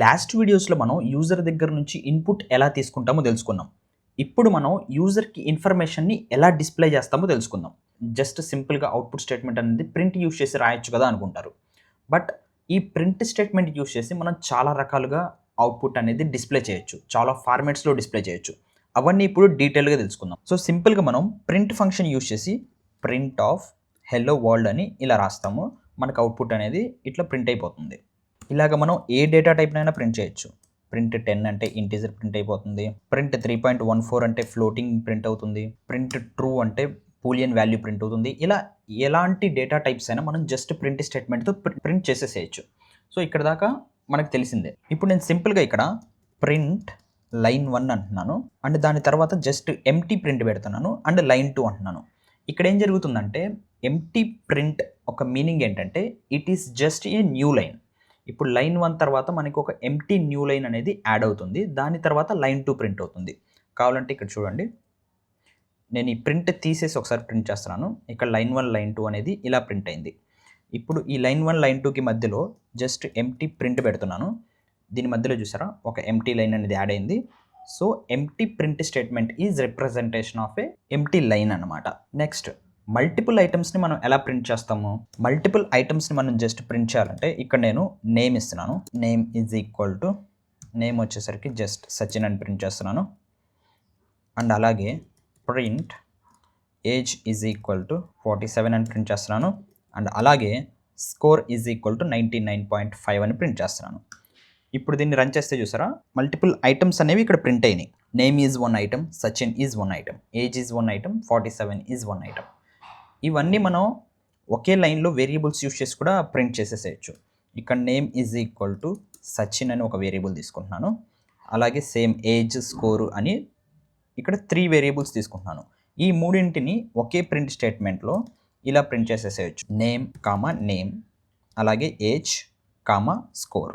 Last వీడియోస్లో మనం user దగ్గర నుంచి ఇన్పుట్ ఎలా తీసుకుంటామో తెలుసుకున్నాం. ఇప్పుడు మనం యూజర్కి ఇన్ఫర్మేషన్ని ఎలా డిస్ప్లే చేస్తామో తెలుసుకుందాం. జస్ట్ సింపుల్గా అవుట్పుట్ స్టేట్మెంట్ అనేది ప్రింట్ యూజ్ చేసి రాయొచ్చు కదా అనుకుంటారు. బట్ ఈ ప్రింట్ స్టేట్మెంట్ యూజ్ చేసి మనం చాలా రకాలుగా అవుట్పుట్ అనేది డిస్ప్లే చేయొచ్చు. చాలా ఫార్మాట్స్లో డిస్ప్లే చేయొచ్చు. అవన్నీ ఇప్పుడు డీటెయిల్గా తెలుసుకుందాం. సో సింపుల్గా మనం ప్రింట్ ఫంక్షన్ యూజ్ చేసి ప్రింట్ ఆఫ్ హెల్లో వరల్డ్ అని ఇలా రాస్తాము. మనకు అవుట్పుట్ అనేది ఇట్లా ప్రింట్ అయిపోతుంది. ఇలాగ మనం ఏ డేటా టైప్నైనా ప్రింట్ చేయొచ్చు. ప్రింట్ 10 అంటే ఇంటీజర్ ప్రింట్ అయిపోతుంది. ప్రింట్ 3.14 అంటే ఫ్లోటింగ్ ప్రింట్ అవుతుంది. ప్రింట్ ట్రూ అంటే బూలియన్ వాల్యూ ప్రింట్ అవుతుంది. ఇలా ఎలాంటి డేటా టైప్స్ అయినా మనం జస్ట్ ప్రింట్ స్టేట్మెంట్తో ప్రింట్ చేసేసేయచ్చు. సో ఇక్కడ దాకా మనకు తెలిసిందే. ఇప్పుడు నేను సింపుల్గా ఇక్కడ ప్రింట్ లైన్ 1 అంటున్నాను అండ్ దాని తర్వాత జస్ట్ ఎంటీ ప్రింట్ పెడుతున్నాను అండ్ లైన్ 2 అంటున్నాను. ఇక్కడ ఏం జరుగుతుందంటే ఎంటీ ప్రింట్ ఒక మీనింగ్ ఏంటంటే it is just a new line. ఇప్పుడు లైన్ 1 తర్వాత మనకి ఒక ఎంటీ న్యూ లైన్ అనేది యాడ్ అవుతుంది. దాని తర్వాత లైన్ 2 ప్రింట్ అవుతుంది. కావాలంటే ఇక్కడ చూడండి, నేను ఈ ప్రింట్ తీసేసి ఒకసారి ప్రింట్ చేస్తున్నాను. ఇక్కడ లైన్ 1 లైన్ 2 అనేది ఇలా ప్రింట్ అయింది. ఇప్పుడు ఈ లైన్ 1 లైన్ 2కి మధ్యలో జస్ట్ ఎంటీ ప్రింట్ పెడుతున్నాను. దీని మధ్యలో చూసారా ఒక ఎంటీ లైన్ అనేది యాడ్ అయింది. So empty print statement is representation of A empty line అనమాట. నెక్స్ట్ మల్టిపుల్ ఐటమ్స్ని మనం ఎలా ప్రింట్ చేస్తాము? మల్టిపుల్ ఐటమ్స్ని మనం జస్ట్ ప్రింట్ చేయాలంటే ఇక్కడ నేను నేమ్ ఇస్తున్నాను. Name is equal to name వచ్చేసరికి జస్ట్ సచిన్ అని ప్రింట్ చేస్తున్నాను. అండ్ అలాగే print age is equal to 47 అని ప్రింట్ చేస్తున్నాను. అండ్ అలాగే స్కోర్ ఈజ్ ఈక్వల్ టు 99.5 అని ప్రింట్ చేస్తున్నాను. ఇప్పుడు దీన్ని రన్ చేస్తే చూసారా మల్టిపుల్ ఐటమ్స్ అనేవి ఇక్కడ ప్రింట్ అయినాయి. Name is 1 item, Sachin is 1 item, age is 1 item, 47 is 1 item. ఇవన్నీ మనం ఒకే లైన్లో వేరియబుల్స్ యూస్ చేసి కూడా ప్రింట్ చేసేసేయచ్చు. ఇక్కడ name is equal to Sachin అని ఒక వేరియబుల్ తీసుకుంటున్నాను. అలాగే సేమ్ ఏజ్ స్కోరు అని ఇక్కడ 3 వేరియబుల్స్ తీసుకుంటున్నాను. ఈ మూడింటిని ఒకే ప్రింట్ స్టేట్మెంట్లో ఇలా ప్రింట్ చేసేసేయచ్చు. నేమ్ కామా నేమ్, అలాగే ఏజ్ కామా స్కోర్.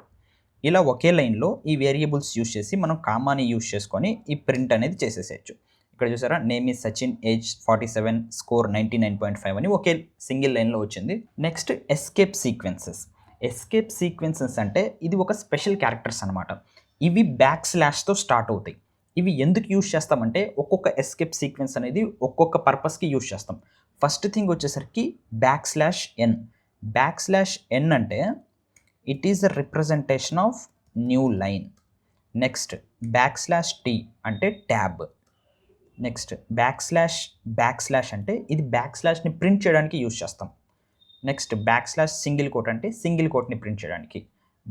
ఇలా ఒకే లైన్లో ఈ వేరియబుల్స్ యూస్ చేసి మనం కామాని యూస్ చేసుకొని ఈ ప్రింట్ అనేది చేసేసేయచ్చు. ఇక్కడ చూసారా name is Sachin, age 47, score 99.5 అని ఒకే సింగిల్ లైన్లో వచ్చింది. Next escape sequences. Escape sequences అంటే ఇది ఒక స్పెషల్ క్యారెక్టర్స్ అనమాట. ఇవి బ్యాక్ స్లాష్తో స్టార్ట్ అవుతాయి. ఇవి ఎందుకు యూజ్ చేస్తామంటే ఒక్కొక్క ఎస్కేప్ సీక్వెన్స్ అనేది ఒక్కొక్క పర్పస్కి యూజ్ చేస్తాం. ఫస్ట్ థింగ్ వచ్చేసరికి backslash N. Backslash N అంటే it is the representation of new line. Next backslash tea అంటే ట్యాబ్. నెక్స్ట్ బ్యాక్ స్లాష్ అంటే ఇది బ్యాక్ స్లాష్ని ప్రింట్ చేయడానికి యూజ్ చేస్తాం. Next backslash single quote అంటే సింగిల్ కోట్ని ప్రింట్ చేయడానికి.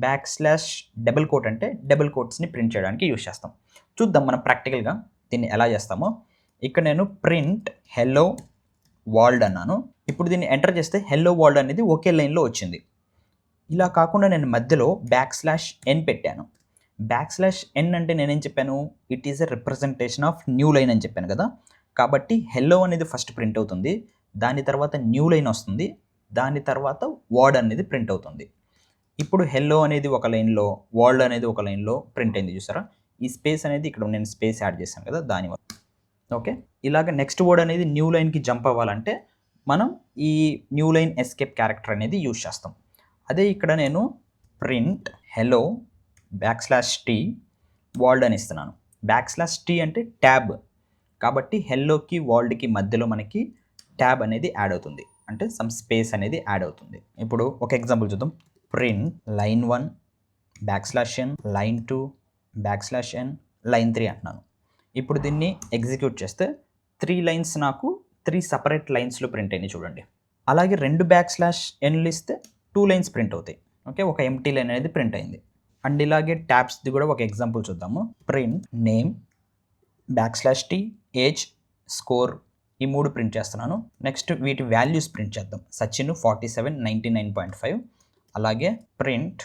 బ్యాక్ స్లాష్ డబుల్ కోట్ అంటే డబుల్ కోట్స్ని ప్రింట్ చేయడానికి యూజ్ చేస్తాం. చూద్దాం మనం ప్రాక్టికల్గా దీన్ని ఎలా చేస్తామో. ఇక్కడ నేను ప్రింట్ హెల్లో వరల్డ్ అన్నాను. ఇప్పుడు దీన్ని ఎంటర్ చేస్తే హెల్లో వరల్డ్ అనేది ఒకే లైన్లో వచ్చింది. ఇలా కాకుండా నేను మధ్యలో బ్యాక్ స్లాష్ ఎన్ పెట్టాను. బ్యాక్ స్లాష్ ఎన్ అంటే నేనేం చెప్పాను, it is a representation of new line అని చెప్పాను కదా. కాబట్టి హెల్లో అనేది ఫస్ట్ ప్రింట్ అవుతుంది, దాని తర్వాత న్యూ లైన్ వస్తుంది, దాని తర్వాత వర్డ్ అనేది ప్రింట్ అవుతుంది. ఇప్పుడు హెల్లో అనేది ఒక లైన్లో, వరల్డ్ అనేది ఒక లైన్లో ప్రింట్ అయింది చూసారా. ఈ స్పేస్ అనేది ఇక్కడ నేను స్పేస్ యాడ్ చేశాను కదా దానివల్ల. ఓకే, ఇలాగ నెక్స్ట్ వర్డ్ అనేది న్యూ లైన్కి జంప్ అవ్వాలంటే మనం ఈ న్యూ లైన్ ఎస్కేప్ క్యారెక్టర్ అనేది యూజ్ చేస్తాం. అదే ఇక్కడ నేను print hello backslash t world అని ఇస్తున్నాను. బ్యాక్ స్లాష్ టీ అంటే ట్యాబ్, కాబట్టి హెల్లోకి వరల్డ్కి మధ్యలో మనకి ట్యాబ్ అనేది యాడ్ అవుతుంది, అంటే సమ్ స్పేస్ అనేది యాడ్ అవుతుంది. ఇప్పుడు ఒక ఎగ్జాంపుల్ చూద్దాం. Print line 1 backslash n, line 2 backslash n, line 3 అంటున్నాను. ఇప్పుడు దీన్ని ఎగ్జిక్యూట్ చేస్తే 3 లైన్స్ నాకు 3 సపరేట్ లైన్స్లో ప్రింట్ అయినాయి చూడండి. అలాగే 2 బ్యాక్ స్లాష్ ఎన్లు ఇస్తే 2 లైన్స్ ప్రింట్ అవుతాయి. ఓకే, ఒక ఎంటీ లైన్ అనేది ప్రింట్ అయింది. అండ్ ఇలాగే ట్యాబ్స్ది కూడా ఒక ఎగ్జాంపుల్ చూద్దాము. Print name backslash t, age, score, ఈ 3 ప్రింట్ చేస్తున్నాను. నెక్స్ట్ వీటి వాల్యూస్ ప్రింట్ చేద్దాం. సచిన్ 47, 99.5, అలాగే ప్రింట్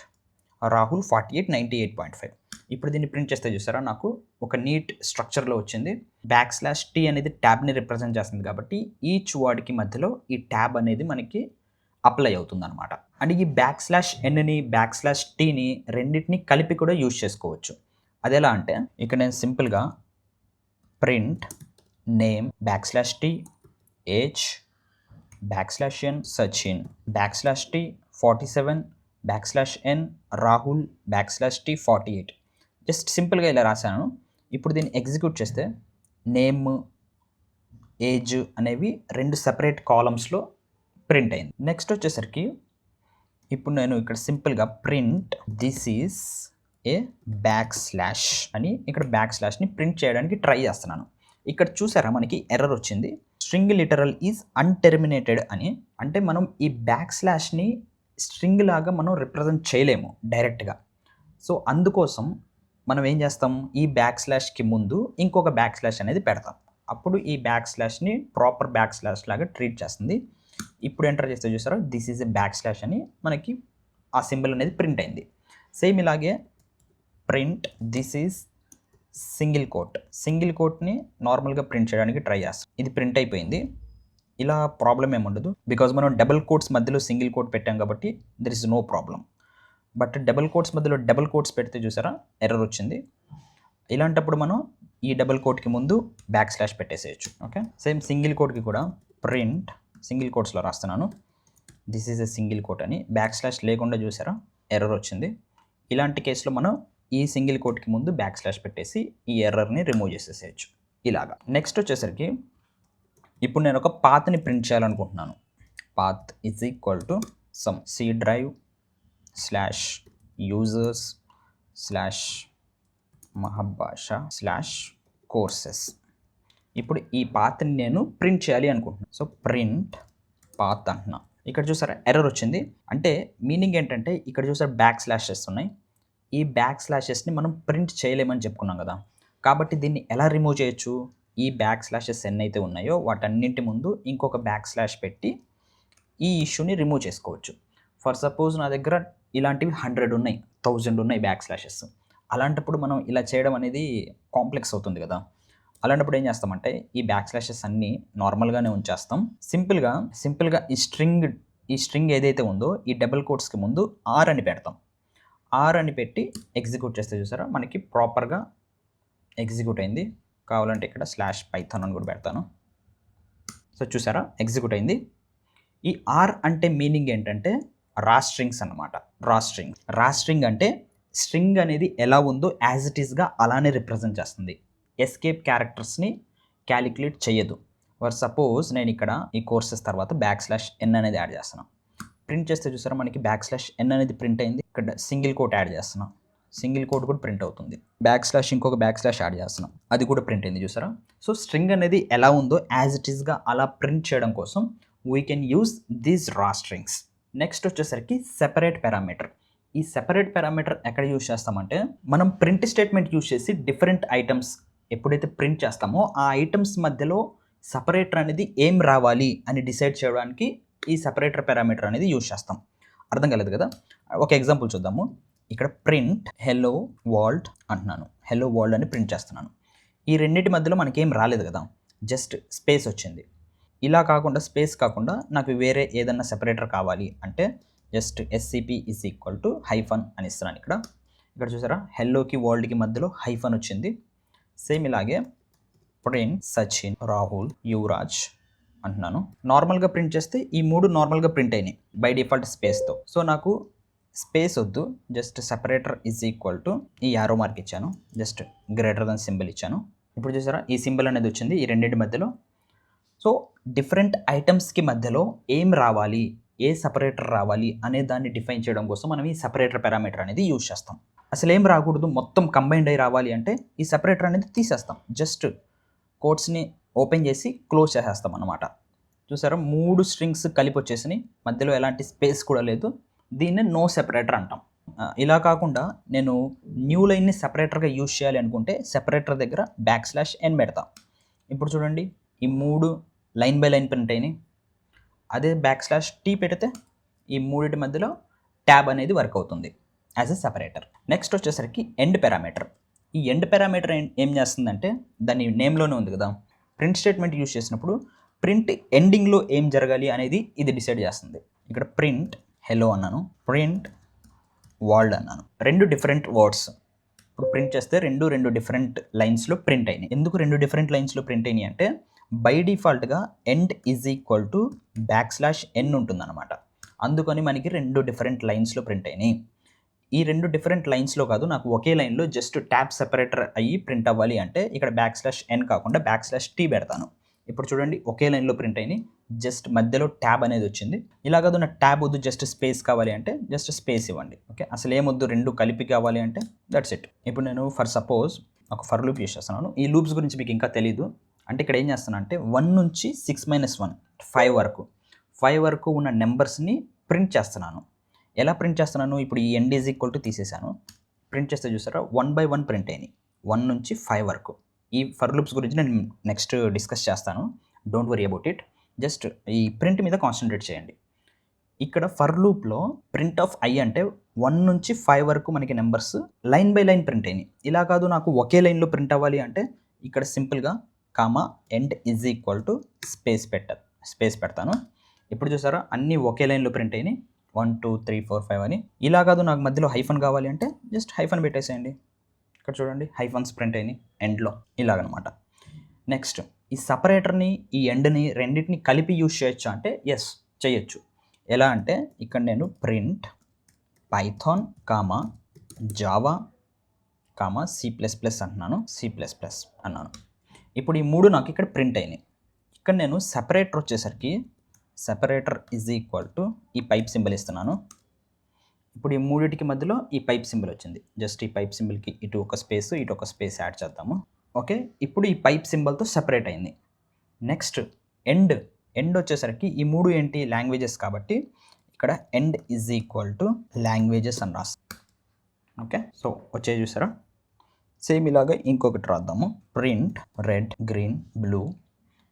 రాహుల్ 48, 98.5. ఇప్పుడు దీన్ని ప్రింట్ చేస్తే చూసారా నాకు ఒక నీట్ స్ట్రక్చర్లో వచ్చింది. బ్యాక్ స్లాష్ టీ అనేది ట్యాబ్ని రిప్రజెంట్ చేస్తుంది కాబట్టి ఈచ్ వర్డ్కి మధ్యలో ఈ ట్యాబ్ అనేది మనకి అప్లై అవుతుంది అనమాట. అండ్ ఈ బ్యాక్ స్లాష్ ఎన్ని బ్యాక్ స్లాష్ టీని రెండింటిని కలిపి కూడా యూజ్ చేసుకోవచ్చు. అది ఎలా అంటే ఇక్కడ నేను సింపుల్గా print name backslash t, age backslash n, Sachin backslash t 47, \n Rahul \t 48 just సింపుల్గా ఇలా రాశాను. ఇప్పుడు దీన్ని ఎగ్జిక్యూట్ చేస్తే నేమ్, ఏజ్ అనేవి 2 సెపరేట్ కాలమ్స్లో ప్రింట్ అయింది. నెక్స్ట్ వచ్చేసరికి ఇప్పుడు నేను ఇక్కడ సింపుల్గా ప్రింట్ దిస్ ఈజ్ ఏ \/ అని ఇక్కడ \/ ప్రింట్ చేయడానికి ట్రై చేస్తున్నాను. ఇక్కడ చూసారా మనకి ఎర్రర్ వచ్చింది. స్ట్రింగ్ లిటరల్ ఈజ్ అన్టెర్మినేటెడ్ అని. అంటే మనం ఈ \/ స్ట్రింగ్ లాగా మనం రిప్రజెంట్ చేయలేము డైరెక్ట్గా. సో అందుకోసం మనం ఏం చేస్తాం, ఈ \/ ముందు ఇంకొక \/ అనేది పెడతాం. అప్పుడు ఈ \/ ప్రాపర్ \/ లాగా ట్రీట్ చేస్తుంది. ఇప్పుడు ఎంటర్ చేస్తే చూసారా దిస్ ఈజ్ ఏ \/ అని మనకి ఆ సింబల్ అనేది ప్రింట్ అయింది. సేమ్ ఇలాగే ప్రింట్ దిస్ ఈజ్ సింగిల్ కోట్ని నార్మల్గా ప్రింట్ చేయడానికి ట్రై చేస్తాం. ఇది ప్రింట్ అయిపోయింది. ఇలా ప్రాబ్లం ఏముండదు, బికాజ్ మనం డబుల్ కోట్స్ మధ్యలో సింగిల్ కోట్ పెట్టాం కాబట్టి there is no problem. But double quotes మధ్యలో డబుల్ కోట్స్ పెడితే చూసారా ఎర్రర్ వచ్చింది. ఇలాంటప్పుడు మనం ఈ డబుల్ కోట్కి ముందు \/ పెట్టేసేయచ్చు. ఓకే, సేమ్ సింగిల్ కోట్కి కూడా ప్రింట్ సింగిల్ కోట్స్లో రాస్తున్నాను this is a single quote అని. \/ లేకుండా చూసారా ఎర్రర్ వచ్చింది. ఇలాంటి కేసులో మనం ఈ సింగిల్ కోట్కి ముందు \/ పెట్టేసి ఈ ఎర్రర్ని రిమూవ్ చేసేసేయచ్చు ఇలాగా. నెక్స్ట్ వచ్చేసరికి ఇప్పుడు నేను ఒక పాత్ని ప్రింట్ చేయాలనుకుంటున్నాను. Path is equal to some C drive /users/mahabhasha/courses. ఇప్పుడు ఈ పాత్ని నేను ప్రింట్ చేయాలి అనుకుంటున్నాను. సో ప్రింట్ పాత్ అంటున్నా. ఇక్కడ చూసారా ఎర్రర్ వచ్చింది. అంటే మీనింగ్ ఏంటంటే ఇక్కడ చూసారా \/ ఉన్నాయి. ఈ \/ మనం ప్రింట్ చేయలేమని చెప్పుకున్నాం కదా. కాబట్టి దీన్ని ఎలా రిమూవ్ చేయొచ్చు, ఈ \/ ఎన్నైతే ఉన్నాయో వాటన్నింటి ముందు ఇంకొక \/ పెట్టి ఈ ఇష్యూని రిమూవ్ చేసుకోవచ్చు. ఫర్ సపోజ్ నా దగ్గర ఇలాంటివి 100 ఉన్నాయి, 1000 ఉన్నాయి \/ అలాంటప్పుడు మనం ఇలా చేయడం అనేది కాంప్లెక్స్ అవుతుంది కదా. అలాంటప్పుడు ఏం చేస్తామంటే ఈ \/ అన్నీ నార్మల్గానే ఉంచేస్తాం. సింపుల్గా ఈ స్ట్రింగ్ ఏదైతే ఉందో ఈ డబుల్ కోట్స్కి ముందు R అని పెడతాం. R అని పెట్టి ఎగ్జిక్యూట్ చేస్తే చూసారా మనకి ప్రాపర్గా ఎగ్జిక్యూట్ అయింది. కావాలంటే ఇక్కడ /python అని కూడా పెడతాను. సో చూసారా ఎగ్జిక్యూట్ అయింది. ఈ R అంటే మీనింగ్ ఏంటంటే రా స్ట్రింగ్స్ అన్నమాట. రా స్ట్రింగ్ అంటే స్ట్రింగ్ అనేది ఎలా ఉందో యాజ్ ఇట్ ఈస్గా అలానే రిప్రజెంట్ చేస్తుంది. ఎస్కేప్ క్యారెక్టర్స్ని క్యాలిక్యులేట్ చేయదు. ఫర్ సపోజ్ నేను ఇక్కడ ఈ కోర్సెస్ తర్వాత \n అనేది యాడ్ చేస్తున్నాను. ప్రింట్ చేస్తే చూసారా మనకి \n అనేది ప్రింట్ అయింది. ఇక్కడ సింగిల్ కోట్ యాడ్ చేస్తున్నాం, సింగిల్ కోట్ కూడా ప్రింట్ అవుతుంది. \/ ఇంకొక \/ యాడ్ చేస్తున్నాం, అది కూడా ప్రింట్ అయింది చూసారా. సో స్ట్రింగ్ అనేది ఎలా ఉందో యాజ్ ఇట్ ఈస్గా అలా ప్రింట్ చేయడం కోసం వీ కెన్ యూజ్ దీస్ రా స్ట్రింగ్స్. నెక్స్ట్ వచ్చేసరికి సెపరేట్ పారామీటర్. ఈ సెపరేట్ పారామీటర్ ఎక్కడ యూజ్ చేస్తామంటే మనం ప్రింట్ స్టేట్మెంట్ యూజ్ చేసి డిఫరెంట్ ఐటమ్స్ ఎప్పుడైతే ప్రింట్ చేస్తామో ఆ ఐటమ్స్ మధ్యలో సపరేటర్ అనేది ఏం రావాలి అని డిసైడ్ చేయడానికి ఈ సెపరేటర్ పారామీటర్ అనేది యూజ్ చేస్తాం. అర్థం కాలేదు కదా. ఒక ఎగ్జాంపుల్ చూద్దాము. ఇక్కడ ప్రింట్ హెల్లో వరల్డ్ అంటున్నాను, హెల్లో వరల్డ్ అని ప్రింట్ చేస్తున్నాను. ఈ రెండింటి మధ్యలో మనకేం రాలేదు కదా, జస్ట్ స్పేస్ వచ్చింది. ఇలా కాకుండా స్పేస్ కాకుండా నాకు వేరే ఏదన్నా సెపరేటర్ కావాలి అంటే జస్ట్ SCP =- అని ఇస్తున్నాను. ఇక్కడ చూసారా హెల్లోకి వరల్డ్కి మధ్యలో హైఫన్ వచ్చింది. సేమ్ ఇలాగే ప్రింట్ సచిన్ రాహుల్ యువరాజ్ అంటున్నాను. నార్మల్గా ప్రింట్ చేస్తే ఈ 3 నార్మల్గా ప్రింట్ అయినాయి బై డిఫాల్ట్ స్పేస్తో. సో నాకు స్పేస్ వద్దు, జస్ట్ సెపరేటర్ ఈ యారో మార్క్ ఇచ్చాను, జస్ట్ > సింబల్ ఇచ్చాను. ఇప్పుడు చూసారా ఈ సింబల్ అనేది వచ్చింది ఈ రెండింటి మధ్యలో. సో డిఫరెంట్ ఐటమ్స్కి మధ్యలో ఏం రావాలి, ఏ సపరేటర్ రావాలి అనే దాన్ని డిఫైన్ చేయడం కోసం మనం ఈ సపరేటర్ పారామీటర్ అనేది యూజ్ చేస్తాం. అసలు ఏం రాకూడదు, మొత్తం కంబైన్డ్ అయి రావాలి అంటే ఈ సపరేటర్ అనేది తీసేస్తాం. జస్ట్ కోట్స్ని ఓపెన్ చేసి క్లోజ్ చేసేస్తాం అన్నమాట. చూసారా 3 స్ట్రింగ్స్ కలిపి వచ్చేసినాయి, మధ్యలో ఎలాంటి స్పేస్ కూడా లేదు. దీన్ని నో సెపరేటర్ అంటాం. ఇలా కాకుండా నేను న్యూ లైన్ని సెపరేటర్గా యూజ్ చేయాలి అనుకుంటే సెపరేటర్ దగ్గర \n పెడతా. ఇప్పుడు చూడండి ఈ 3 లైన్ బై లైన్ ప్రింట్ అయినాయి. అదే \t పెడితే ఈ మూడింటి మధ్యలో ట్యాబ్ అనేది వర్క్ అవుతుంది యాజ్ ఎ సెపరేటర్. నెక్స్ట్ వచ్చేసరికి ఎండ్ పారామీటర్. ఈ ఎండ్ పారామీటర్ ఏం చేస్తుందంటే దాని నేమ్లోనే ఉంది కదా, ప్రింట్ స్టేట్మెంట్ యూజ్ చేసినప్పుడు ప్రింట్ ఎండింగ్లో ఏం జరగాలి అనేది ఇది డిసైడ్ చేస్తుంది. ఇక్కడ ప్రింట్ హెలో అన్నాను, ప్రింట్ వరల్డ్ అన్నాను, 2 డిఫరెంట్ వర్డ్స్. ఇప్పుడు ప్రింట్ చేస్తే రెండు డిఫరెంట్ లైన్స్లో ప్రింట్ అయినాయి. ఎందుకు 2 డిఫరెంట్ లైన్స్లో ప్రింట్ అయినాయి అంటే బై డిఫాల్ట్గా ఎండ్ =\n ఉంటుందన్నమాట. అందుకని మనకి 2 డిఫరెంట్ లైన్స్‌లో ప్రింట్ అయినాయి. ఈ 2 డిఫరెంట్ లైన్స్‌లో కాదు, నాకు ఒకే లైన్‌లో జస్ట్ ట్యాబ్ సెపరేటర్ అయ్యి ప్రింట్ అవ్వాలి అంటే ఇక్కడ /n కాకుండా /t పెడతాను. ఇప్పుడు చూడండి ఒకే లైన్‌లో ప్రింట్ అయినాయి. జస్ట్ మధ్యలో ట్యాబ్ అనేది వచ్చింది. ఇలా కాదు నాకు ట్యాబ్ వద్దు జస్ట్ స్పేస్ కావాలి అంటే జస్ట్ స్పేస్ ఇవ్వండి. ఓకే, అసలు ఏమొద్దు 2 కలిపి కావాలి అంటే దట్స్ ఇట్. ఇప్పుడు నేను ఫర్ సపోజ్ ఒక ఫర్ లూప్ యూజ్ చేస్తున్నాను. ఈ లూప్స్ గురించి మీకు ఇంకా తెలీదు. అంటే ఇక్కడ ఏం చేస్తాను అంటే 1 నుంచి 6 - 1 5 వరకు ఉన్న నెంబర్స్‌ని ప్రింట్ చేస్తున్నాను. ఎలా ప్రింట్ చేస్తున్నాను? ఇప్పుడు ఈ ఎండ్ ఈజ్ ఈక్వల్ టు తీసేసాను. ప్రింట్ చేస్తే చూసారా 1 బై 1 ప్రింట్ అయినాయి. 1 నుంచి 5 వరకు. ఈ ఫర్ లూప్స్ గురించి నేను నెక్స్ట్ డిస్కస్ చేస్తాను. Don't worry about it. Just ఈ ప్రింట్ మీద కాన్సంట్రేట్ చేయండి. ఇక్కడ ఫర్ లూప్‌లో ప్రింట్ ఆఫ్ i అంటే 1 నుంచి 5 వరకు మనకి numbers line by line print అయినాయి. ఇలా కాదు నాకు ఒకే లైన్‌లో ప్రింట్ అవ్వాలి అంటే ఇక్కడ సింపుల్‌గా comma end is equal to space పెడతాను. ఇప్పుడు చూసారా అన్నీ ఒకే లైన్‌లో ప్రింట్ అయినాయి. 1 2 3 4 5 అని. ఇలా కాదు నాకు మధ్యలో హైఫన్ కావాలి అంటే జస్ట్ హైఫన్ పెట్టేసేయండి. ఇక్కడ చూడండి హైఫన్స్ ప్రింట్ అయినాయి ఎండ్లో, ఇలాగనమాట. నెక్స్ట్ ఈ సపరేటర్ని ఈ ఎండ్ని రెండింటిని కలిపి యూజ్ చేయొచ్చా అంటే ఎస్ చేయొచ్చు. ఎలా అంటే ఇక్కడ నేను print Python comma Java comma C++ అన్నాను. ఇప్పుడు ఈ 3 నాకు ఇక్కడ ప్రింట్ అయినాయి. ఇక్కడ నేను సెపరేటర్ వచ్చేసరికి సెపరేటర్ ఈజ్ ఈక్వల్ టు ఈ పైప్ సింబల్ ఇస్తున్నాను. ఇప్పుడు ఈ మూడిటికి మధ్యలో ఈ పైప్ సింబల్ వచ్చింది. జస్ట్ ఈ పైప్ సింబల్కి ఇటు ఒక స్పేస్ యాడ్ చేద్దాము. ఓకే, ఇప్పుడు ఈ పైప్ సింబల్తో సెపరేట్ అయింది. నెక్స్ట్ ఎండ్ వచ్చేసరికి ఈ 3 ఏంటి లాంగ్వేజెస్ కాబట్టి ఇక్కడ end is equal to languages అని రాస్తాం. ఓకే, సో వచ్చే చూసారా సేమ్ ఇలాగా ఇంకొకటి రాద్దాము. Print red green blue.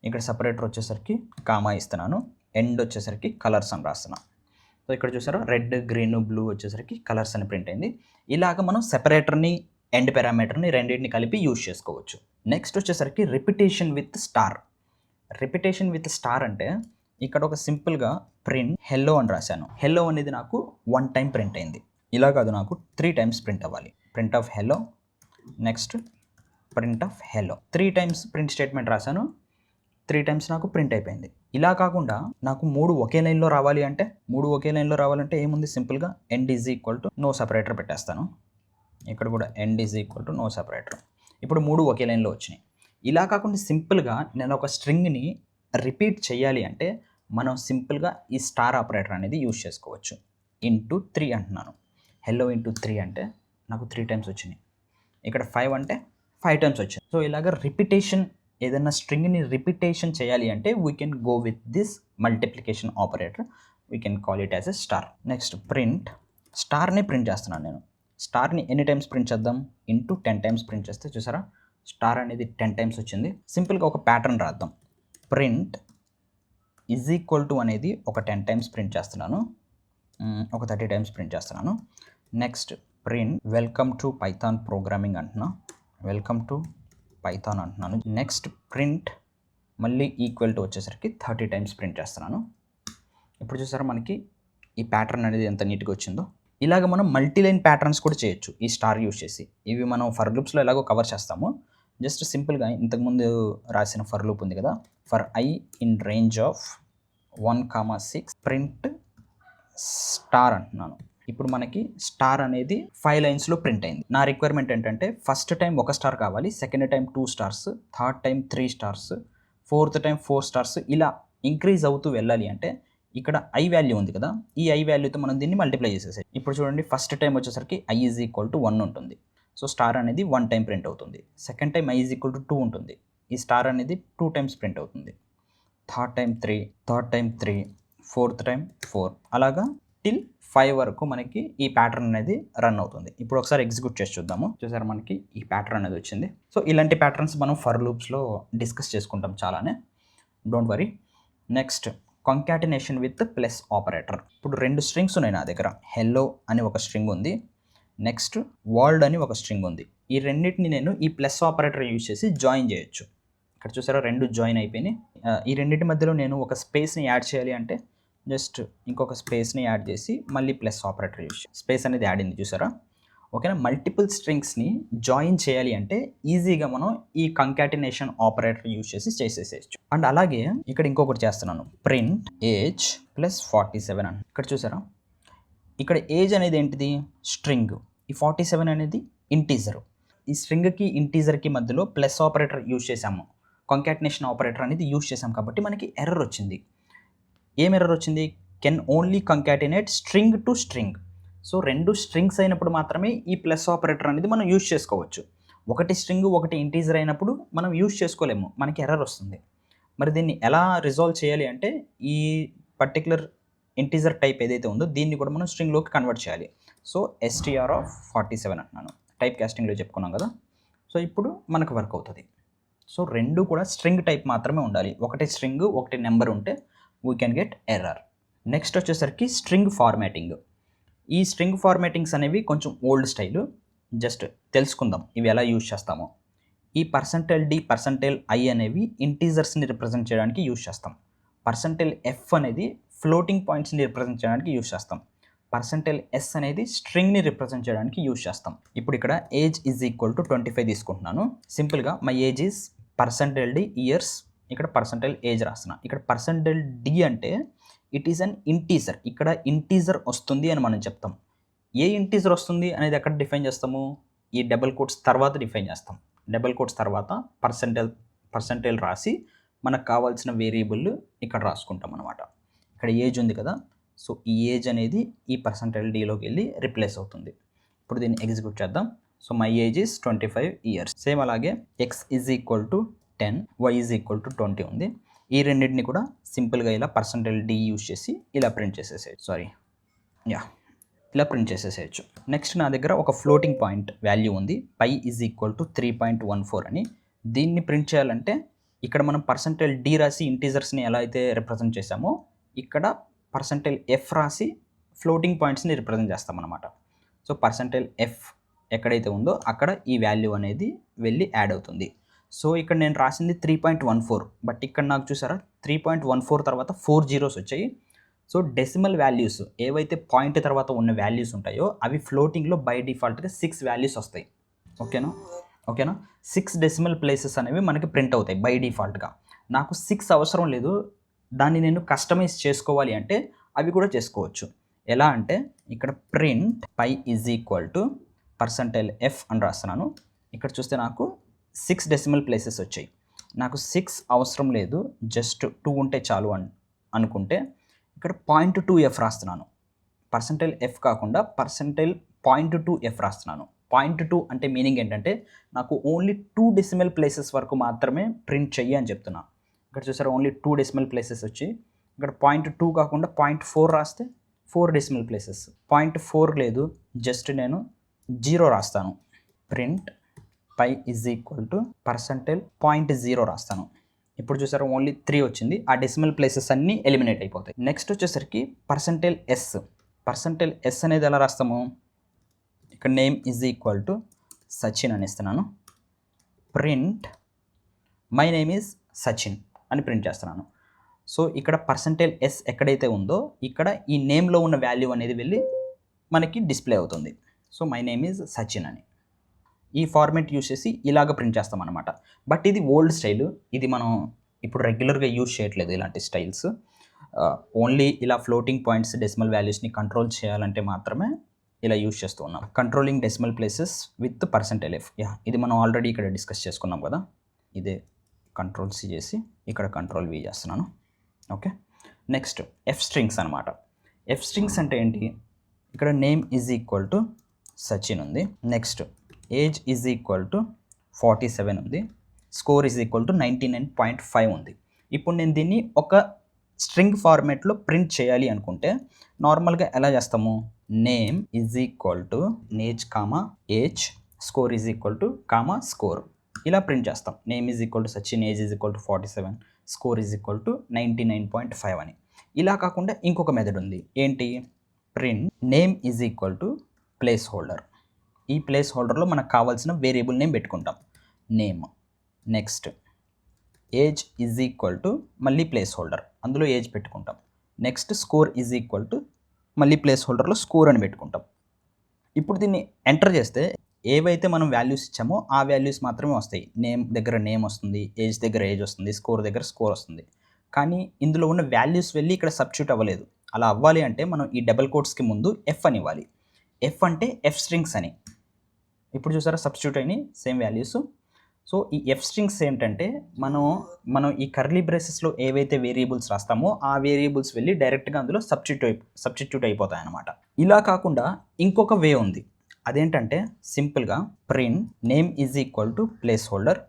ఇక్కడ సపరేటర్ వచ్చేసరికి కామా ఇస్తున్నాను. ఎండ్ వచ్చేసరికి కలర్స్ అని రాస్తున్నాను. సో ఇక్కడ చూసారా రెడ్ గ్రీన్ బ్లూ వచ్చేసరికి కలర్స్ అని ప్రింట్ అయింది. ఇలాగ మనం సెపరేటర్ని ఎండ్ పారామీటర్ని రెండింటిని కలిపి యూజ్ చేసుకోవచ్చు. నెక్స్ట్ వచ్చేసరికి రిపిటేషన్ విత్ స్టార్ అంటే ఇక్కడ ఒక సింపుల్గా ప్రింట్ హెల్లో అని రాశాను. హెల్లో అనేది నాకు 1 టైం ప్రింట్ అయింది. ఇలా కాదు నాకు 3 టైమ్స్ ప్రింట్ అవ్వాలి. Print of hello, next print of hello. 3 times print statement రాశాను. 3 టైమ్స్ నాకు ప్రింట్ అయిపోయింది. ఇలా కాకుండా నాకు 3 ఒకే లైన్లో రావాలి అంటే ఏముంది సింపుల్గా end is equal to know separator పెట్టేస్తాను. ఇక్కడ కూడా end is equal to know separator. ఇప్పుడు 3 ఒకే లైన్లో వచ్చినాయి. ఇలా కాకుండా సింపుల్గా నేను ఒక స్ట్రింగ్ని రిపీట్ చేయాలి అంటే మనం సింపుల్గా ఈ స్టార్ ఆపరేటర్ అనేది యూజ్ చేసుకోవచ్చు. ఇంటూ 3 అంటున్నాను. హెల్లో ఇంటూ 3 అంటే నాకు 3 టైమ్స్ వచ్చినాయి. ఇక్కడ 5 అంటే 5 టైమ్స్ వచ్చింది. సో ఇలాగ రిపిటేషన్, ఏదైనా స్ట్రింగ్ని రిపిటేషన్ చేయాలి అంటే we can go with this multiplication operator. We can call it as a star. Next print స్టార్ని ప్రింట్ చేస్తున్నాను నేను. స్టార్ని ఎన్ని టైమ్స్ ప్రింట్ చేద్దాం? ఇంటూ 10 టైమ్స్ ప్రింట్ చేస్తే చూసారా స్టార్ అనేది 10 టైమ్స్ వచ్చింది. సింపుల్గా ఒక ప్యాటర్న్ రాద్దాం. ప్రింట్ ఈజ్ ఈక్వల్ టు అనేది ఒక 10 టైమ్స్ ప్రింట్ చేస్తున్నాను, ఒక 30 టైమ్స్ ప్రింట్ చేస్తున్నాను. Next print welcome to Python programming అంటున్నాను. నెక్స్ట్ ప్రింట్ మళ్ళీ ఈక్వల్ టు వచ్చేసరికి 30 టైమ్స్ ప్రింట్ చేస్తున్నాను. ఇప్పుడు చూసారా మనకి ఈ ప్యాటర్న్ అనేది ఎంత నీట్గా వచ్చిందో. ఇలాగ మనం మల్టీలైన్ ప్యాటర్న్స్ కూడా చేయొచ్చు ఈ స్టార్ యూజ్ చేసి. ఇవి మనం ఫర్ లూప్స్లో ఎలాగో కవర్ చేస్తాము. జస్ట్ సింపుల్గా ఇంతకుముందు రాసిన ఫర్ లూప్ ఉంది కదా, for i in range of 1,6 print star అంటున్నాను. ఇప్పుడు మనకి స్టార్ అనేది 5 లైన్స్లో ప్రింట్ అయింది. నా రిక్వైర్మెంట్ ఏంటంటే ఫస్ట్ టైం 1 స్టార్ కావాలి, second time 2 stars, third time 3 stars, fourth time 4 stars, ఇలా ఇంక్రీజ్ అవుతూ వెళ్ళాలి అంటే ఇక్కడ i వాల్యూ ఉంది కదా, ఈ i వాల్యూతో మనం దీన్ని మల్టిప్లై చేసేసాయి. ఇప్పుడు చూడండి ఫస్ట్ టైం వచ్చేసరికి i ఈజ్ ఈక్వల్ టు 1 ఉంటుంది. సో స్టార్ అనేది 1 టైం ప్రింట్ అవుతుంది. Second time i is equal to 2 ఉంటుంది. ఈ స్టార్ అనేది 2 టైమ్స్ ప్రింట్ అవుతుంది. థర్డ్ టైం 3, ఫోర్త్ టైం 4, అలాగా టిల్ 5 వరకు మనకి ఈ ప్యాటర్న్ అనేది రన్ అవుతుంది. ఇప్పుడు ఒకసారి ఎగ్జిక్యూట్ చేసి చూద్దాము. చూసారా మనకి ఈ ప్యాటర్న్ అనేది వచ్చింది. సో ఇలాంటి ప్యాటర్న్స్ మనం ఫర్ లూప్స్లో డిస్కస్ చేసుకుంటాం చాలానే, don't worry. Next concatenation with plus operator. ఇప్పుడు 2 స్ట్రింగ్స్ ఉన్నాయి నా దగ్గర. హెల్లో అని ఒక స్ట్రింగ్ ఉంది, నెక్స్ట్ వరల్డ్ అని ఒక స్ట్రింగ్ ఉంది. ఈ రెండింటిని నేను ఈ ప్లస్ ఆపరేటర్ యూజ్ చేసి జాయిన్ చేయొచ్చు. ఇక్కడ చూసారా 2 జాయిన్ అయిపోయినాయి. ఈ రెండింటి మధ్యలో నేను ఒక స్పేస్ని యాడ్ చేయాలి అంటే జస్ట్ ఇంకొక స్పేస్ని యాడ్ చేసి మళ్ళీ ప్లస్ ఆపరేటర్ యూజ్ స్పేస్ అనేది యాడ్ అయింది చూసారా. ఓకేనా. మల్టిపుల్ స్ట్రింగ్స్ని జాయిన్ చేయాలి అంటే ఈజీగా మనం ఈ కంకాటినేషన్ ఆపరేటర్ యూజ్ చేసి చేసేసేయచ్చు. అండ్ అలాగే ఇక్కడ ఇంకొకటి చేస్తున్నాను, ప్రింట్ ఏజ్ ప్లస్ 47 అని. ఇక్కడ చూసారా, ఇక్కడ ఏజ్ అనేది ఏంటిది, స్ట్రింగ్. ఈ 47 అనేది ఇంటీజర్. ఈ స్ట్రింగ్కి ఇంటీజర్కి మధ్యలో ప్లస్ ఆపరేటర్ యూజ్ చేసాము, కంకాటినేషన్ ఆపరేటర్ అనేది యూజ్ చేసాం కాబట్టి మనకి ఎర్రర్ వచ్చింది. ఏం ఎర్రర్ వచ్చింది, can only concatenate string to string. So 2 strings అయినప్పుడు మాత్రమే ఈ ప్లస్ ఆపరేటర్ అనేది మనం యూజ్ చేసుకోవచ్చు. ఒకటి స్ట్రింగ్ ఒకటి ఇంటీజర్ అయినప్పుడు మనం యూజ్ చేసుకోలేము, మనకి ఎర్రర్ వస్తుంది. మరి దీన్ని ఎలా రిజాల్వ్ చేయాలి అంటే ఈ పర్టికులర్ ఇంటీజర్ టైప్ ఏదైతే ఉందో దీన్ని కూడా మనం స్ట్రింగ్లోకి కన్వర్ట్ చేయాలి. సో str47 అంటున్నాను, టైప్ కాస్టింగ్లో చెప్పుకున్నాం కదా. సో ఇప్పుడు మనకు వర్క్ అవుతుంది. సో 2 కూడా స్ట్రింగ్ టైప్ మాత్రమే ఉండాలి. ఒకటి స్ట్రింగ్ ఒకటి నెంబర్ ఉంటే we can get error. Next వచ్చేసరికి స్ట్రింగ్ ఫార్మాటింగ్. ఈ స్ట్రింగ్ ఫార్మాటింగ్స్ అనేవి కొంచెం ఓల్డ్ స్టైలు, జస్ట్ తెలుసుకుందాం ఇవి ఎలా యూజ్ చేస్తామో. ఈ %d %i అనేవి ఇంటీజర్స్ని రిప్రజెంట్ చేయడానికి యూజ్ చేస్తాం. %f అనేది ఫ్లోటింగ్ పాయింట్స్ని రిప్రజెంట్ చేయడానికి యూజ్ చేస్తాం. %s అనేది స్ట్రింగ్ని రిప్రజెంట్ చేయడానికి యూజ్ చేస్తాం. ఇప్పుడు ఇక్కడ ఏజ్ ఈజ్ ఈక్వల్ టు 25 తీసుకుంటున్నాను. సింపుల్గా my age is %d years, ఇక్కడ %ఏజ్ రాస్తున్నా. ఇక్కడ %d అంటే ఇట్ ఈస్ అన్ ఇంటీజర్. ఇక్కడ ఇంటీజర్ వస్తుంది అని మనం చెప్తాం. ఏ ఇంటీజర్ వస్తుంది అనేది ఎక్కడ డిఫైన్ చేస్తాము, ఈ డబుల్ కోట్స్ తర్వాత డిఫైన్ చేస్తాం. డబుల్ కోట్స్ తర్వాత పర్సెంటేజ్ రాసి మనకు కావాల్సిన వేరియబుల్ ఇక్కడ రాసుకుంటాం అనమాట. ఇక్కడ ఏజ్ ఉంది కదా, సో ఈ ఏజ్ అనేది ఈ %dలోకి వెళ్ళి రిప్లేస్ అవుతుంది. ఇప్పుడు దీన్ని ఎగ్జిక్యూట్ చేద్దాం. So my age is 25 years. Same అలాగే x is equal to 10, y is equal to 20 ఉంది. ఈ రెండింటిని కూడా సింపుల్గా ఇలా %d యూజ్ చేసి ఇలా ప్రింట్ చేసేసేయచ్చు. ఇలా ప్రింట్ చేసేసేయచ్చు. నెక్స్ట్ నా దగ్గర ఒక ఫ్లోటింగ్ పాయింట్ వాల్యూ ఉంది, పై ఈజ్ ఈక్వల్ టు 3.14 అని. దీన్ని ప్రింట్ చేయాలంటే ఇక్కడ మనం %d రాసి ఇంటీజర్స్ని ఎలా అయితే రిప్రజెంట్ చేసామో ఇక్కడ %f రాసి ఫ్లోటింగ్ పాయింట్స్ని రిప్రజెంట్ చేస్తామన్నమాట. సో %f ఎక్కడైతే ఉందో అక్కడ ఈ వాల్యూ అనేది వెళ్ళి యాడ్ అవుతుంది. సో ఇక్కడ నేను రాసింది 3.14, బట్ ఇక్కడ నాకు చూసారా 3.14 తర్వాత 4 జీరోస్ వచ్చాయి. సో డెసిమల్ వాల్యూస్ ఏవైతే పాయింట్ తర్వాత ఉన్న వాల్యూస్ ఉంటాయో అవి ఫ్లోటింగ్లో బై డిఫాల్ట్గా 6 వాల్యూస్ వస్తాయి. ఓకేనా 6 డెసిమల్ ప్లేసెస్ అనేవి మనకి ప్రింట్ అవుతాయి బై డిఫాల్ట్గా. నాకు 6 అవసరం లేదు, దాన్ని నేను కస్టమైజ్ చేసుకోవాలి అంటే అవి కూడా చేసుకోవచ్చు. ఎలా అంటే ఇక్కడ print pi is equal to %f అని రాస్తున్నాను. ఇక్కడ చూస్తే నాకు 6 డెసిమల్ ప్లేసెస్ వచ్చాయి. నాకు 6 అవసరం లేదు, జస్ట్ 2 ఉంటే చాలు అనుకుంటే ఇక్కడ .2f రాస్తున్నాను. %f కాకుండా %.2f రాస్తున్నాను. .2 అంటే మీనింగ్ ఏంటంటే నాకు ఓన్లీ 2 డెసిమల్ ప్లేసెస్ వరకు మాత్రమే ప్రింట్ చెయ్యి అని చెప్తున్నా. ఇక్కడ చూసారా ఓన్లీ 2 డెసిమల్ ప్లేసెస్ వచ్చి, ఇక్కడ .2 కాకుండా .4 రాస్తే 4 డెసిమల్ ప్లేసెస్. .4 లేదు, జస్ట్ నేను 0 రాస్తాను. Print pi is equal to %.0 రాస్తాను. ఇప్పుడు చూసారా ఓన్లీ 3 వచ్చింది, ఆ డెసిమల్ ప్లేసెస్ అన్నీ ఎలిమినేట్ అయిపోతాయి. నెక్స్ట్ వచ్చేసరికి %s అనేది ఎలా రాస్తాము, ఇక్కడ name is equal to Sachin అని ఇస్తున్నాను. Print my name is Sachin అని ప్రింట్ చేస్తున్నాను. సో ఇక్కడ %s ఎక్కడైతే ఉందో ఇక్కడ ఈ నేమ్లో ఉన్న వాల్యూ అనేది వెళ్ళి మనకి డిస్ప్లే అవుతుంది. So my name is Sachin అని ఈ ఫార్మేట్ యూజ్ చేసి ఇలాగ ప్రింట్ చేస్తాం అనమాట. బట్ ఇది ఓల్డ్ స్టైల్, ఇది మనం ఇప్పుడు రెగ్యులర్గా యూజ్ చేయట్లేదు ఇలాంటి స్టైల్స్. ఓన్లీ ఇలా ఫ్లోటింగ్ పాయింట్స్ డెసిమల్ వాల్యూస్ని కంట్రోల్ చేయాలంటే మాత్రమే ఇలా యూజ్ చేస్తూ ఉన్నాం. Controlling decimal places with %f. ఇది మనం ఆల్రెడీ ఇక్కడ డిస్కస్ చేసుకున్నాం కదా, ఇదే Ctrl+C చేసి ఇక్కడ Ctrl+V చేస్తున్నాను. ఓకే, నెక్స్ట్ ఎఫ్ స్ట్రింగ్స్ అనమాట. ఎఫ్ స్ట్రింగ్స్ అంటే ఏంటి, ఇక్కడ name is equal to Sachin ఉంది, next age is equal to 47 ఉంది, స్కోర్ ఈజ్ ఈక్వల్ టు 99.5 ఉంది. ఇప్పుడు నేను దీన్ని ఒక స్ట్రింగ్ ఫార్మేట్లో ప్రింట్ చేయాలి అనుకుంటే నార్మల్గా ఎలా చేస్తాము, నేమ్ ఈజ్ ఈక్వల్ టు నేజ్ comma age, score is equal to comma score, ఇలా ప్రింట్ చేస్తాం. Name is equal to Sachin, age is equal to 47, score is equal to 99.5 అని. ఇలా కాకుండా ఇంకొక మెథడ్ ఉంది, ఏంటి, print name is equal to placeholder. ఈ ప్లేస్ హోల్డర్లో మనకు కావాల్సిన వేరియబుల్ నేమ్ పెట్టుకుంటాం, name. Next age is equal to మళ్ళీ ప్లేస్ హోల్డర్, అందులో ఏజ్ పెట్టుకుంటాం. Next score is equal to మళ్ళీ ప్లేస్ హోల్డర్లో స్కోర్ అని పెట్టుకుంటాం. ఇప్పుడు దీన్ని ఎంటర్ చేస్తే ఏవైతే మనం వాల్యూస్ ఇచ్చామో ఆ వాల్యూస్ మాత్రమే వస్తాయి. నేమ్ దగ్గర నేమ్ వస్తుంది, ఏజ్ దగ్గర ఏజ్ వస్తుంది, స్కోర్ దగ్గర స్కోర్ వస్తుంది. కానీ ఇందులో ఉన్న వాల్యూస్ వెళ్ళి ఇక్కడ సబ్స్టిట్యూట్ అవ్వలేదు. అలా అవ్వాలి అంటే మనం ఈ డబుల్ కోట్స్‌కి ముందు ఎఫ్ అని ఇవ్వాలి. ఎఫ్ అంటే ఎఫ్ స్ట్రింగ్స్ అని. ఇప్పుడు చూసారా సబ్స్టిట్యూట్ అయినాయి సేమ్ వాల్యూస్. సో ఈ ఎఫ్ స్ట్రింగ్స్ ఏంటంటే మనం ఈ కర్లీ బ్రేసెస్‌లో ఏవైతే వేరియబుల్స్ రాస్తామో ఆ వేరియబుల్స్ వెళ్ళి డైరెక్ట్‌గా అందులో సబ్స్టిట్యూట్ అయిపోతాయన్నమాట. ఇలా కాకుండా ఇంకొక వే ఉంది. అదేంటంటే సింపుల్‌గా print name is equal to place holder,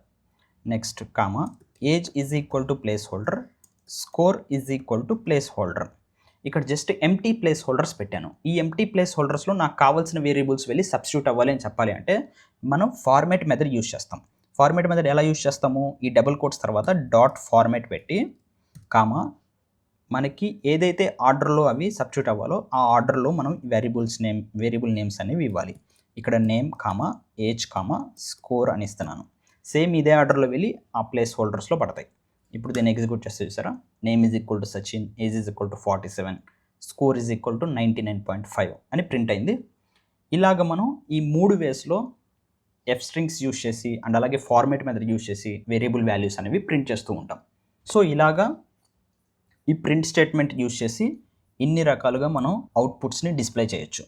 next comma age is equal to place holder, score is equal to place holder. ఇక్కడ జస్ట్ ఎంప్టీ ప్లేస్ హోల్డర్స్ పెట్టాను. ఈ ఎంప్టీ ప్లేస్ హోల్డర్స్లో నాకు కావాల్సిన వేరియబుల్స్ వెళ్ళి సబ్స్టిట్యూట్ అవ్వాలి అని చెప్పాలి అంటే మనం ఫార్మాట్ మెథడ్ యూజ్ చేస్తాం. ఫార్మాట్ మెథడ్ ఎలా యూజ్ చేస్తాము? ఈ డబుల్ కోట్స్ తర్వాత డాట్ ఫార్మాట్ పెట్టి కామా మనకి ఏదైతే ఆర్డర్లో అవి సబ్స్టిట్యూట్ అవ్వాలో ఆ ఆర్డర్లో మనం వేరియబుల్ నేమ్స్ అనేవి ఇవ్వాలి. ఇక్కడ name comma age comma score అని ఇస్తున్నాను. సేమ్ ఇదే ఆర్డర్లో వెళ్ళి ఆ ప్లేస్ హోల్డర్స్లో పడతాయి. ఇప్పుడు దీన్ని ఎగ్జిక్యూట్ చేస్తే చూసారా, name is equal to Sachin, age is equal to 47, score is equal to 99.5 అని ప్రింట్ అయింది. ఇలాగ మనం ఈ 3 వేస్లో ఎఫ్ స్ట్రింగ్స్ యూజ్ చేసి అండ్ అలాగే ఫార్మాట్ మెథడ్ యూజ్ చేసి వేరియబుల్ వాల్యూస్ అనేవి ప్రింట్ చేస్తూ ఉంటాం. సో ఇలాగా ఈ ప్రింట్ స్టేట్మెంట్ యూజ్ చేసి ఇన్ని రకాలుగా మనం అవుట్పుట్స్ని డిస్ప్లే చేయొచ్చు.